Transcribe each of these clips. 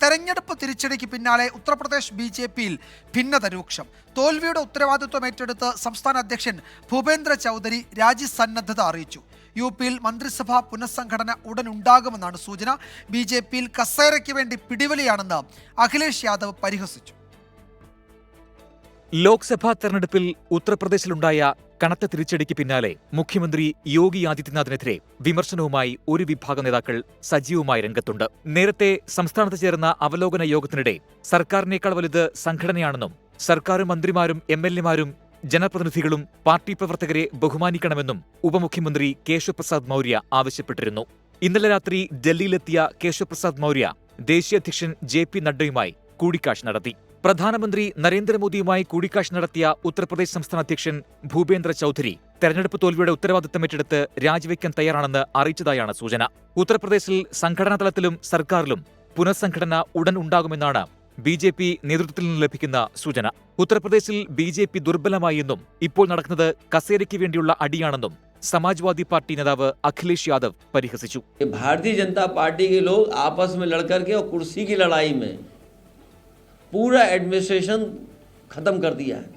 തെരഞ്ഞെടുപ്പ് തിരിച്ചടിക്ക് പിന്നാലെ ഉത്തർപ്രദേശ് ബി.ജെ.പിയിൽ ഭിന്നത രൂക്ഷം. തോൽവിയുടെ ഉത്തരവാദിത്വം ഏറ്റെടുത്ത് സംസ്ഥാന അധ്യക്ഷൻ ഭൂപേന്ദ്ര ചൗധരി രാജിസന്നദ്ധത അറിയിച്ചു. യു.പിയിൽ മന്ത്രിസഭാ പുനഃസംഘടന ഉടൻ ഉണ്ടാകുമെന്നാണ് സൂചന. ബി.ജെ.പിയിൽ കസേരയ്ക്ക് വേണ്ടി പിടിവലിയാണെന്ന് അഖിലേഷ് യാദവ് പരിഹസിച്ചു. ലോക്സഭാ തെരഞ്ഞെടുപ്പിൽ ഉത്തർപ്രദേശിലുണ്ടായ കനത്ത തിരിച്ചടിക്ക് പിന്നാലെ മുഖ്യമന്ത്രി യോഗി ആദിത്യനാഥിനെതിരെ വിമർശനവുമായി ഒരു വിഭാഗം നേതാക്കൾ സജീവമായി രംഗത്തുണ്ട്. നേരത്തെ സംസ്ഥാനത്ത് ചേർന്ന അവലോകന യോഗത്തിനിടെ സർക്കാരിനേക്കാൾ വലുത് സംഘടനയാണെന്നും സർക്കാരും മന്ത്രിമാരും എം.എൽ.എമാരും ജനപ്രതിനിധികളും പാർട്ടി പ്രവർത്തകരെ ബഹുമാനിക്കണമെന്നും ഉപമുഖ്യമന്ത്രി കേശവ് പ്രസാദ് മൗര്യ ആവശ്യപ്പെട്ടിരുന്നു. ഇന്നലെ രാത്രി ഡൽഹിയിലെത്തിയ കേശവ് പ്രസാദ് മൗര്യ ദേശീയ അധ്യക്ഷൻ ജെ.പി. നഡ്ഡയുമായി കൂടിക്കാഴ്ച നടത്തി. പ്രധാനമന്ത്രി നരേന്ദ്രമോദിയുമായി കൂടിക്കാഴ്ച നടത്തിയ ഉത്തർപ്രദേശ് സംസ്ഥാന അധ്യക്ഷൻ ഭൂപേന്ദ്ര ചൗധരി തെരഞ്ഞെടുപ്പ് തോൽവിയുടെ ഉത്തരവാദിത്തം ഏറ്റെടുത്ത് രാജിവെക്കാൻ തയ്യാറാണെന്ന് അറിയിച്ചതായാണ് സൂചന. ഉത്തർപ്രദേശിൽ സംഘടനാ തലത്തിലും സർക്കാരിലും പുനഃസംഘടന ഉടൻ ഉണ്ടാകുമെന്നാണ് ബി.ജെ.പി. നേതൃത്വത്തിൽ നിന്ന് ലഭിക്കുന്ന സൂചന. ഉത്തർപ്രദേശിൽ ബി.ജെ.പി. ദുർബലമായി എന്നും ഇപ്പോൾ നടക്കുന്നത് കസേരയ്ക്ക് വേണ്ടിയുള്ള അടിയാണെന്നും സമാജ്വാദി പാർട്ടി നേതാവ് അഖിലേഷ് യാദവ് പരിഹസിച്ചു. भारतीय जनता पार्टी के लोग आपस में लड़कर के और कुर्सी की लड़ाई में पूरा एडमिनिस्ट्रेशन खत्म कर दिया है,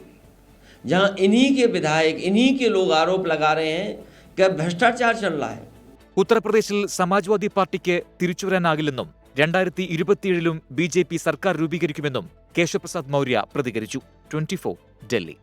जहां इन्हीं के विधायक इन्हीं के लोग आरोप लगा रहे हैं कि भ्रष्टाचार चल रहा है. ഉത്തർപ്രദേശിൽ സമാജ്വാദി പാർട്ടിക്ക് തിരിച്ചുവരാനാകില്ലെന്നും 2027 ബി.ജെ.പി. സർക്കാർ രൂപീകരിക്കുമെന്നും കേശവ് പ്രസാദ് മൗര്യ പ്രതികരിച്ചു. 24 ഡൽഹി.